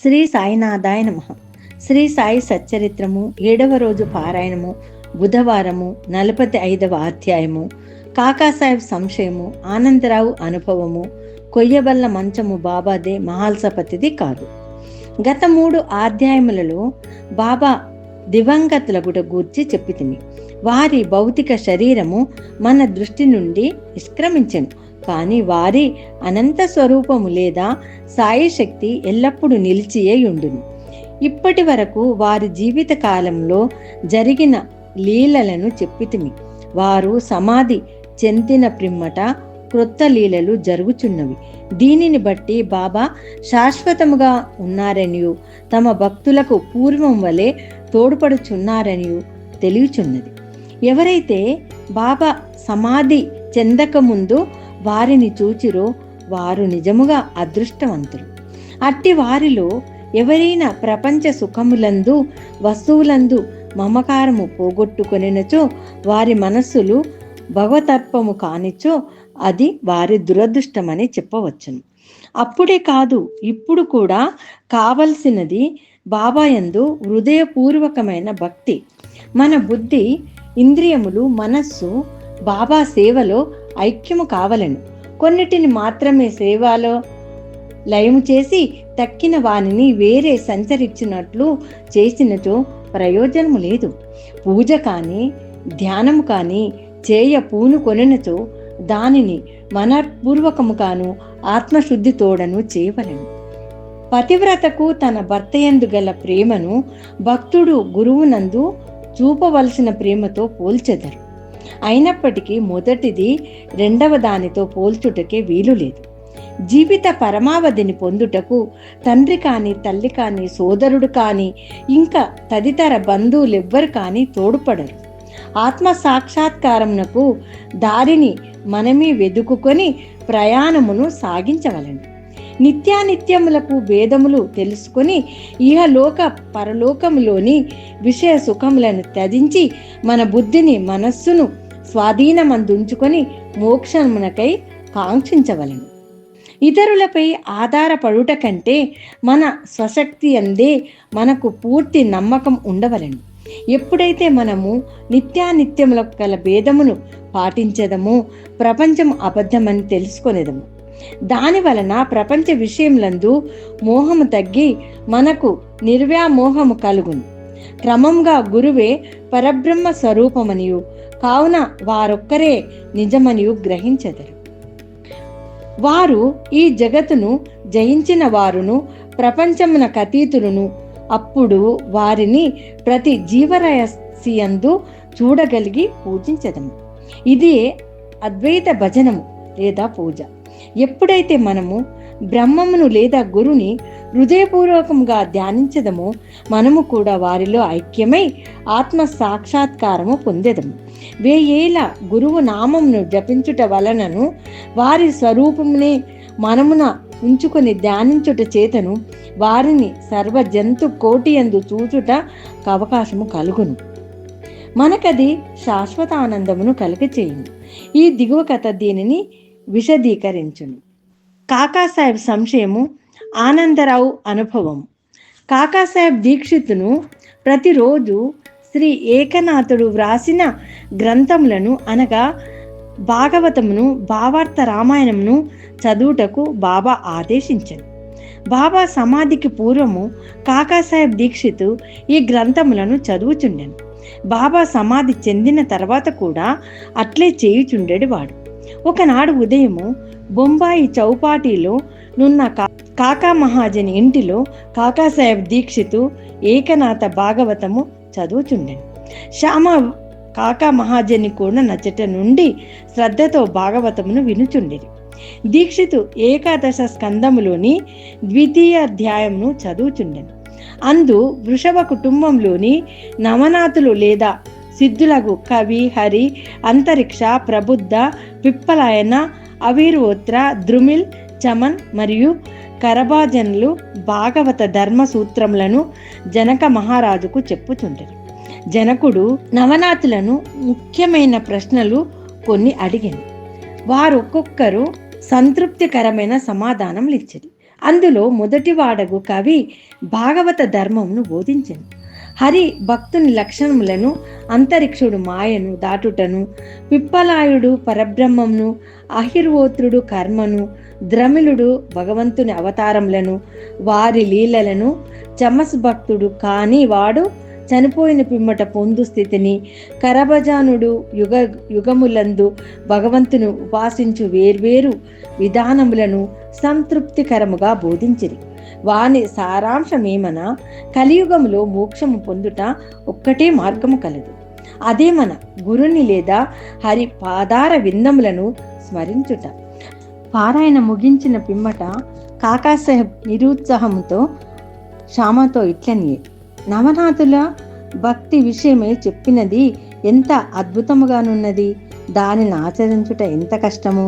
శ్రీ సాయినాథాయ నమః. శ్రీ సాయి సచ్చరిత్రము 7వ రోజు పారాయణము, బుధవారము, 45వ అధ్యాయము. కాకాసాహెబ్ సంశయము, ఆనందరావు అనుభవము, కొయ్యబల్ల మంచము బాబాదే, మహాల్సపతిది కాదు. గత 3 అధ్యాయములలో బాబా దివంగతుల గూర్చి చెప్పితిమి. వారి భౌతిక శరీరము మన దృష్టి నుండి నిష్క్రమించెను, కానీ వారి అనంత స్వరూపము లేదా సాయి శక్తి ఎల్లప్పుడూ నిలిచియే ఉండును. ఇప్పటి వరకు వారి జీవిత కాలంలో జరిగిన లీలలను చెప్పితిమి. వారు సమాధి చెందిన పిమ్మట క్రొత్త లీలలు జరుగుచున్నవి. దీనిని బట్టి బాబా శాశ్వతముగా ఉన్నారనియు, తమ భక్తులకు పూర్వం వలె తోడ్పడుచున్నారనియు తెలియచున్నది. ఎవరైతే బాబా సమాధి చెందక ముందు వారిని చూచిరో వారు నిజముగా అదృష్టవంతులు. అట్టి వారిలో ఎవరైనా ప్రపంచ సుఖములందు, వస్తువులందు మమకారము పోగొట్టుకొనినచో, వారి మనస్సులు భగవతర్పము కానిచో అది వారి దురదృష్టమని చెప్పవచ్చును. అప్పుడే కాదు, ఇప్పుడు కూడా కావలసినది బాబాయందు హృదయపూర్వకమైన భక్తి. మన బుద్ధి, ఇంద్రియములు, మనస్సు బాబా సేవలో ఐక్యము కావలను. కొన్నిటిని మాత్రమే సేవలో లయము చేసి తక్కిన వానిని వేరే సంచరించినట్లు చేసినచో ప్రయోజనము లేదు. పూజ కానీ ధ్యానము కానీ చేయ పూనుకొనినచో దానిని మనపూర్వకముగాను ఆత్మశుద్ధి తోడను చేయవలను. పతివ్రతకు తన భర్తయందు గల ప్రేమను భక్తుడు గురువునందు చూపవలసిన ప్రేమతో పోల్చెదరు. అయినప్పటికీ మొదటిది రెండవ దానితో పోల్చుటకే వీలు లేదు. జీవిత పరమావధిని పొందుటకు తండ్రి కానీ, తల్లి కానీ, సోదరుడు కానీ, ఇంకా తదితర బంధువులెవ్వరు కానీ తోడ్పడరు. ఆత్మ సాక్షాత్కారమునకు దారిని మనమే వెదుకుకొని ప్రయాణమును సాగించవలను. నిత్యానిత్యములకు భేదములు తెలుసుకొని ఇహలోక పరలోకములోని విషయ సుఖములను త్యజించి మన బుద్ధిని, మనస్సును స్వాధీనమందుంచుకొని మోక్షమునకై కాంక్షించవలను. ఇతరులపై ఆధారపడుట కంటే మన స్వశక్తి అందే మనకు పూర్తి నమ్మకం ఉండవలను. ఎప్పుడైతే మనము నిత్యానిత్యముల గల భేదమును పాటించదమో ప్రపంచం అబద్ధమని తెలుసుకొనేదము. దాని వలన ప్రపంచ విషయములందు మోహము తగ్గి మనకు నిర్వ్యామోహము కలుగును. క్రమంగా గురువే పరబ్రహ్మ స్వరూపమనియు, కావున వారొక్కరే నిజమనియు గ్రహించెదరు. వారు ఈ జగత్తును జయించిన వారును, ప్రపంచమునకు అతీతులను. అప్పుడు వారిని ప్రతి జీవరాశియందు చూడగలిగి పూజించదము. ఇదే అద్వైత భజనము లేదా పూజ. ఎప్పుడైతే మనము బ్రహ్మమును లేదా గురుని హృదయపూర్వకంగా ధ్యానించదమో మనము కూడా వారిలో ఐక్యమై ఆత్మ సాక్షాత్కారము పొందెదము. 1000 ఏళ్ల గురువు నామమును జపించుట వలనను వారి స్వరూపమునే మనమున ఉంచుకొని ధ్యానించుట చేతను వారిని సర్వ జంతు కోటి యందు చూచుట అవకాశము కలుగును. మనకది శాశ్వత ఆనందమును కలుగచేయును. ఈ దిగువ కథ దీనిని విశదీకరించును. కాకాసాహెబ్ సంశయము, ఆనందరావు అనుభవం. కాకాసాహెబ్ దీక్షితును ప్రతిరోజు శ్రీ ఏకనాథుడు వ్రాసిన గ్రంథములను అనగా భాగవతమును, భావార్థ రామాయణమును చదువుటకు బాబా ఆదేశించెను. బాబా సమాధికి పూర్వము కాకాసాహెబ్ దీక్షితు ఈ గ్రంథములను చదువుచుండెను. బాబా సమాధి చెందిన తర్వాత కూడా అట్లే చేయుచుండెడివాడు. ఒకనాడు ఉదయము బొంబాయి చౌపాటీలో నున్న కాకా మహాజని ఇంటిలో కాకాసాహెబ్ దీక్షితు ఏకనాథ భాగవతము చదువుచుండెను. శ్యామ కాకా మహాజని కూడా నచ్చట నుండి శ్రద్ధతో భాగవతమును వినుచుండెను. దీక్షితు ఏకాదశ స్కందములోని 2వ అధ్యాయమును చదువుచుండెను. అందు వృషభ కుటుంబంలోని నవనాథులు లేదా సిద్ధులకు కవి, హరి, అంతరిక్ష, ప్రబుద్ధ, పిప్పలాయన, అవిర్వోత్ర, ద్రుమిల్, చమన్ మరియు కరభాజనులు భాగవత ధర్మ సూత్రములను జనక మహారాజుకు చెప్పుచుంటారు. జనకుడు నవనాథులను ముఖ్యమైన ప్రశ్నలు కొన్ని అడిగాను. వారు ఒక్కొక్కరు సంతృప్తికరమైన సమాధానం ఇచ్చారు. అందులో మొదటి వాడగు కవి భాగవత ధర్మమును బోధించెను. హరి భక్తుని లక్షణములను, అంతరిక్షుడు మాయను దాటుటను, పిప్పలాయుడు పరబ్రహ్మమును, అహిర్వోత్రుడు కర్మను, ద్రమిళుడు భగవంతుని అవతారములను, వారి లీలలను, చమస్ భక్తుడు కాని వాడు చనిపోయిన పిమ్మట పొందు స్థితిని, కరభజానుడు యుగములందు భగవంతుని ఉపాసించు వేర్వేరు విధానములను సంతృప్తికరముగా బోధించిరి. వాని సారాంశమేమన, కలియుగములో మోక్షము పొందుట ఒక్కటే మార్గము కలదు. అదే మన గురుని లేదా హరి పాదార విందములను స్మరించుట. పారాయణ ముగించిన పిమ్మట కాకాసాహెబ్ నిరుత్సాహంతో శ్యామతో ఇట్లనియే, నవనాథుల భక్తి విషయమై చెప్పినది ఎంత అద్భుతముగానున్నది, దానిని ఆచరించుట ఎంత కష్టము.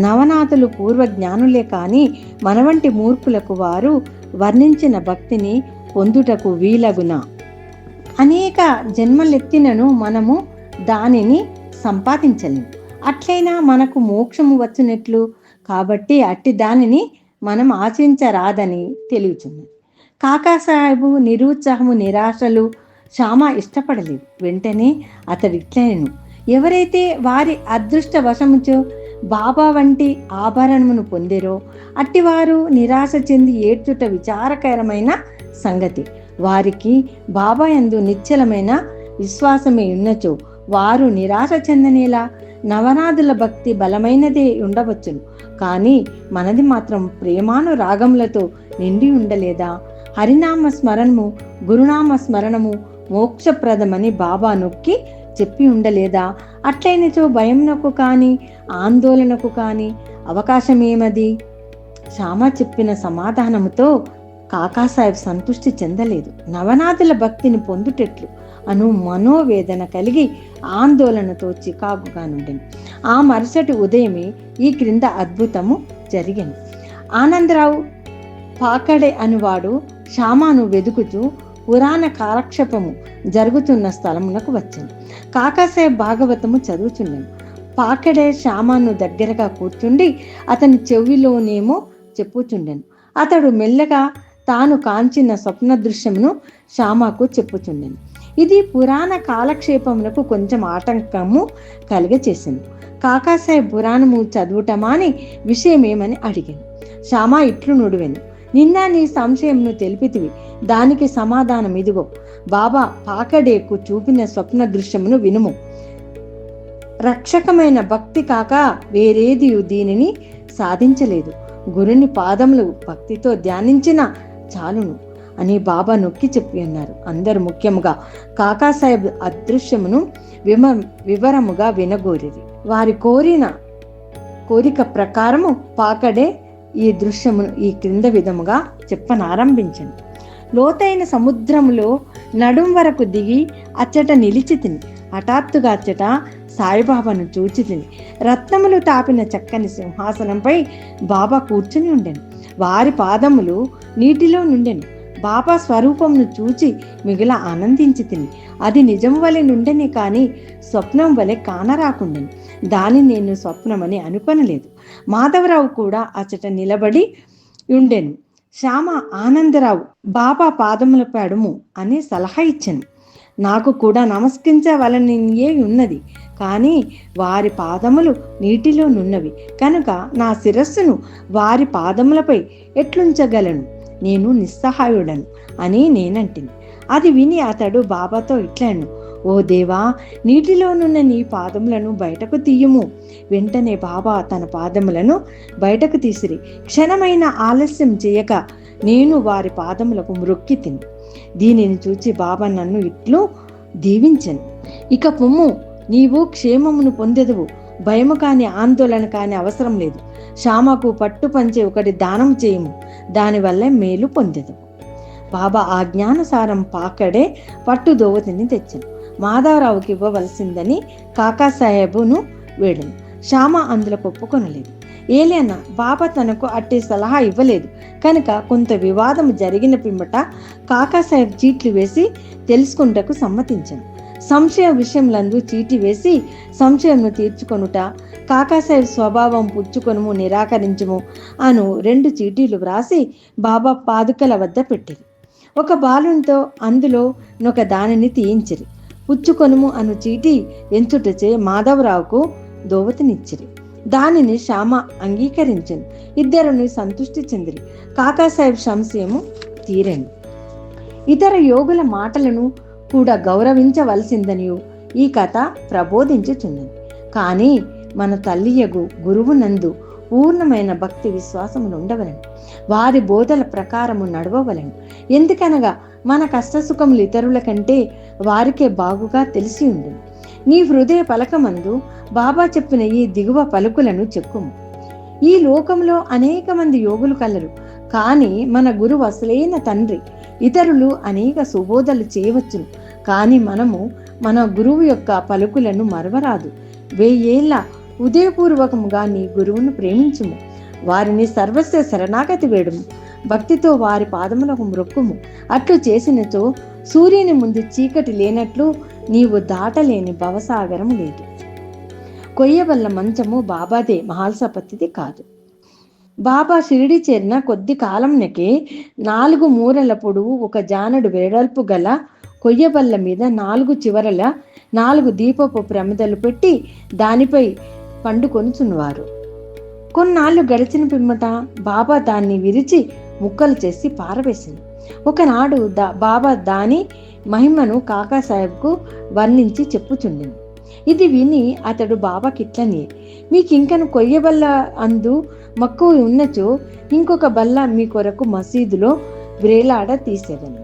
నవనాథులు పూర్వ జ్ఞానులే కాని మన వంటి మూర్ఖులకు వారు వర్ణించిన భక్తిని పొందుటకు వీలగున. అనేక జన్మలెత్తినను మనము దానిని సంపాదించలేము. అట్లయినా మనకు మోక్షము వచ్చునట్లు. కాబట్టి అట్టి దానిని మనం ఆచరించరాదని తెలియచున్నది. కాకాసాహెబు నిరుత్సాహము నిరాశలు శ్యామ ఇష్టపడలేదు. వెంటనే అతడు ఇట్లనెను, ఎవరైతే వారి అదృష్ట వశముచో బాబా వంటి ఆభరణమును పొందిరో అట్టివారు నిరాశ చెంది ఏడ్చుట విచారకరమైన సంగతి. వారికి బాబా యందు నిశ్చలమైన విశ్వాసమే ఉన్నచో వారు నిరాశ చెందనేలా. నవనాథుల భక్తి బలమైనదే ఉండవచ్చును, కానీ మనది మాత్రం ప్రేమానురాగములతో నిండి ఉండలేదా? హరినామ స్మరణము, గురునామ స్మరణము మోక్షప్రదమని బాబా నొక్కి చెప్పి ఉండలేదా? అట్లయినచో భయమునకు కానీ ఆందోళనకు కానీ అవకాశమేమది? శ్యామ చెప్పిన సమాధానముతో కాకాసాహెబ్ సంతృష్టి చెందలేదు. నవనాథుల భక్తిని పొందుటెట్లు అను మనోవేదన కలిగి ఆందోళనతో చికాకుగా నుండెను. ఆ మరుసటి ఉదయమే ఈ క్రింద అద్భుతము జరిగెను. ఆనందరావు పాకడే అనువాడు శ్యామను వెదుకుతూ పురాణ కాలక్షేపము జరుగుతున్న స్థలమునకు వచ్చాను. కాకాసాహెబ్ భాగవతము చదువుచుండెను. పాకడే శ్యామను దగ్గరగా కూర్చుండి అతని చెవిలోనేమో చెప్పుచుండెను. అతడు మెల్లగా తాను కాంచిన స్వప్న దృశ్యమును శ్యామకు చెప్పుచుండెను. ఇది పురాణ కాలక్షేపమునకు కొంచెం ఆటంకము కలిగచేసింది. కాకాసాహెబ్ పురాణము చదువుటమాని విషయమేమని అడిగాను. శ్యామ ఇట్లు నుడివెను, నిన్న నీ సంశయంను తెలిపితివి, దానికి సమాధానం ఇదిగో. బాబా పాకడేకు చూపిన స్వప్న దృశ్యమును వినుము. రక్షకమైన భక్తి కాక వేరేది దీనిని సాధించలేదు. గురుని పాదములు భక్తితో ధ్యానించిన చాలును అని బాబా నొక్కి చెప్పి ఉన్నారు. అందరూ ముఖ్యముగా కాకాసాహెబ్ అదృశ్యమును వివరముగా వినగోరిరి. వారి కోరిక ప్రకారము పాకడే ఈ దృశ్యమును ఈ క్రింద విధముగా చెప్పనారంభించను. లోతైన సముద్రములో నడుం వరకు దిగి అచ్చట నిలిచి తిని హఠాత్తుగా అచ్చట సాయిబాబాను చూచి తిని రత్నములు తాపిన చక్కని సింహాసనంపై బాబా కూర్చుని ఉండెను. వారి పాదములు నీటిలో నుండెను. బాబా స్వరూపమును చూచి మిగిల ఆనందించి తిని అది నిజం వలె నుండెనే కానీ స్వప్నం వలె కానరాకుండెను. దాన్ని నేను స్వప్నమని అనుకొనలేదు. మాధవరావు కూడా అచ్చట నిలబడి ఉండెను. శ్యామ ఆనందరావు బాబా పాదముల పడుము అని సలహా ఇచ్చెను. నాకు కూడా నమస్కరించవలనియే ఉన్నది, కానీ వారి పాదములు నీటిలో నున్నవి కనుక నా శిరస్సును వారి పాదములపై ఎట్లుంచగలను, నేను నిస్సహాయుడను అని నేనంటిని. అది విని అతడు బాబాతో ఇట్లను, ఓ దేవా, నీటిలోనున్న నీ పాదములను బయటకు తీయుము. వెంటనే బాబా తన పాదములను బయటకు తీసిరి. క్షణమైన ఆలస్యం చేయక నేను వారి పాదములకు మ్రొక్కి తిని దీనిని చూచి బాబా నన్ను ఇట్లు దీవించెను. ఇక పొమ్ము, నీవు క్షేమమును పొందెదవు. భయము కాని ఆందోళన కాని అవసరం లేదు. శ్యామకు పట్టు పంచే ఒకటి దానం చేయము, దానివల్ల మేలు పొందెదవు. బాబా ఆజ్ఞానుసారం పాకడే పట్టు దోవతిని తెచ్చను. మాధవరావుకి ఇవ్వవలసిందని కాకాసాహెబును వేడను. శ్యామ అందులో ఒప్పుకొనలేదు. ఏలైనా బాబా తనకు అట్టి సలహా ఇవ్వలేదు కనుక కొంత వివాదం జరిగిన పిమ్మట కాకాసాహెబ్ చీట్లు వేసి తెలుసుకుంటకు సమ్మతించాను. సంశయ విషయంలందు చీటి వేసి సంశయంను తీర్చుకొనుట, కాకాసాహెబ్ స్వభావం పుచ్చుకొనుము నిరాకరించుము అను 2 చీటీలు వ్రాసి బాబా పాదుకల వద్ద పెట్టిరి. ఒక బాలునితో అందులో నొక దానిని తీయించిరి. పుచ్చుకొనుము అను చీటి ఎంచుటచే మాధవరావుకు దోవతినిచ్చిరి. దానిని శ్యామ అంగీకరించింది. ఇద్దరుని సంతృష్టి చెందిరి. కాకాసాహెబ్ సంశయము తీరెను. ఇతర యోగుల మాటలను కూడా గౌరవించవలసిందనియు ఈ కథ ప్రబోధించుచున్నది. కానీ మన తల్లియగు గురువు నందు పూర్ణమైన భక్తి విశ్వాసములు ఉండవలను. వారి బోధల ప్రకారము నడవవలను. ఎందుకనగా మన కష్టసుఖములు ఇతరుల కంటే వారికే బాగుగా తెలిసి ఉండును. నీ హృదయ పలకమందు బాబా చెప్పిన ఈ దిగువ పలుకులను చెక్కుము. ఈ లోకంలో అనేక మంది యోగులు కలరు, కానీ మన గురువు అసలైన తండ్రి. ఇతరులు అనేక సుబోధలు చేయవచ్చును, కానీ మనము మన గురువు యొక్క పలుకులను మరవరాదు. 1000 ఏళ్ల ఉదయపూర్వకముగా నీ గురువును ప్రేమించుము. వారిని సర్వస్వ శరణాగతి వేడుము. భక్తితో వారి పాదములకు మ్రొక్కుము. అట్లు చేసినచో సూర్యుని ముందు చీకటి లేనట్లు నీవు దాటలేని భవసాగరం లేదు. కొయ్యవల్ల మంచము బాబాదే, మహాల్సపతిది కాదు. బాబా షిరిడి చేరిన కొద్ది కాలంనకే 4 మూరల పొడవు, 1 జానడు వెడల్పు గల కొయ్యబల్ల మీద 4 చివరల 4 దీపపు ప్రమిదలు పెట్టి దానిపై పండుకొనుచున్నవారు. కొన్నాళ్ళు గడిచిన పిమ్మట బాబా దాన్ని విరిచి ముక్కలు చేసి పారవేసింది. ఒకనాడు బాబా దాని మహిమను కాకాసాహెబ్కు వర్ణించి చెప్పుచుండెను. ఇది విని అతడు బాబాకిట్లనే, మీకింకను కొయ్యబల్ల అందు మక్కువ ఉన్నచో ఇంకొక బల్ల మీ కొరకు మసీదులో వ్రేలాడ తీసేదను.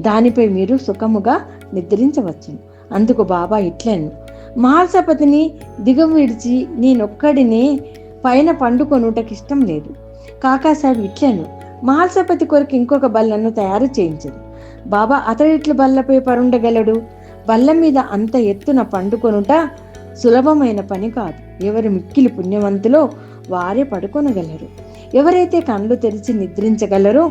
దానిపై మీరు సుఖముగా నిద్రించవచ్చును. అందుకు బాబా ఇట్లను, మహాల్సపతిని దిగం విడిచి నేనొక్కడినే పైన పండుకొనుటకిష్టం లేదు. కాకాసాహెబ్ ఇట్లను, మహాల్సపతి కొరకు ఇంకొక బల్లను తయారు చేయించదు. బాబా అతడిట్లు బల్లపై పరుండగలడు. బల్ల మీద అంత ఎత్తున పండుకొనుట సులభమైన పని కాదు. ఎవరు మిక్కిలి పుణ్యవంతులో వారే పడుకొనగలరు. ఎవరైతే కళ్ళు తెరిచి నిద్రించగలరో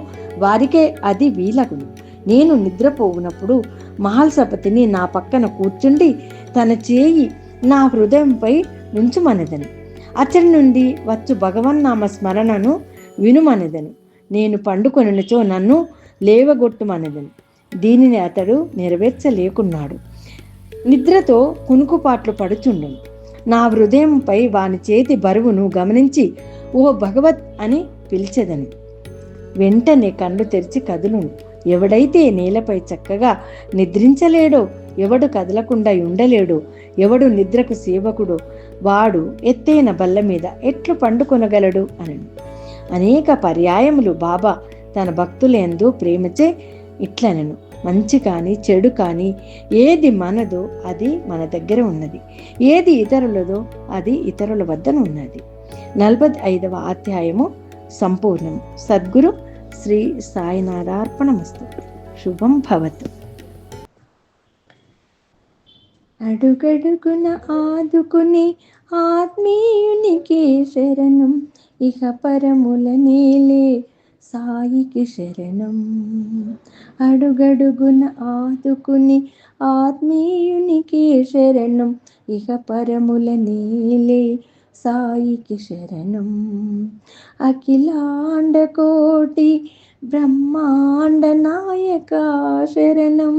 వారికే అది వీలగును. నేను నిద్రపోవునప్పుడు మహాల్సపతిని నా పక్కన కూర్చుండి తన చేయి నా హృదయంపై నుంచుమనెదను. అతడి నుండి వచ్చు భగవన్నామ స్మరణను వినుమనెదను. నేను పండుకొనుచో నన్ను లేవగొట్టుమనెదను. దీనిని అతడు నెరవేర్చలేకున్నాడు. నిద్రతో కునుకుపాట్లు పడుచుండెను. నా హృదయంపై వాని చేతి బరువును గమనించి ఓ భగవత్ అని పిలిచెదను. వెంటనే కళ్ళు తెరిచి కదులును. ఎవడైతే నేలపై చక్కగా నిద్రించలేడో, ఎవడు కదలకుండా ఉండలేడో, ఎవడు నిద్రకు సేవకుడో వాడు ఎత్తైన బల్ల మీద ఎట్లు పండుకొనగలడు అని అనేక పర్యాయములు బాబా తన భక్తులందు ప్రేమచే ఇట్లనెను, మంచి కానీ చెడు కానీ ఏది మనదో అది మన దగ్గర ఉన్నది, ఏది ఇతరులదో అది ఇతరుల వద్దన ఉన్నది. 45వ అధ్యాయము సంపూర్ణం. సద్గురు శ్రీ సాయినాథార్పణమస్తు. శుభం భవతు. అడుగడుగున ఆదుకుని ఆత్మీయునికి శరణం, ఇహ పరముల నేలే సాయికి శరణం. అడుగడుగున ఆదుకుని ఆత్మీయునికి శరణం, ఇహ పరముల నేలే సాయికి శరణం. అఖిలాండ కోటి బ్రహ్మాండ నాయక శరణం,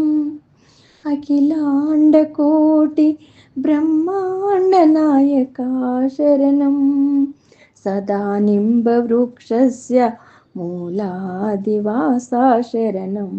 అఖిలాండ కోటి బ్రహ్మాండ నాయక శరణం. సదా నింబ వృక్షస్య మూలాదివాస శరణం.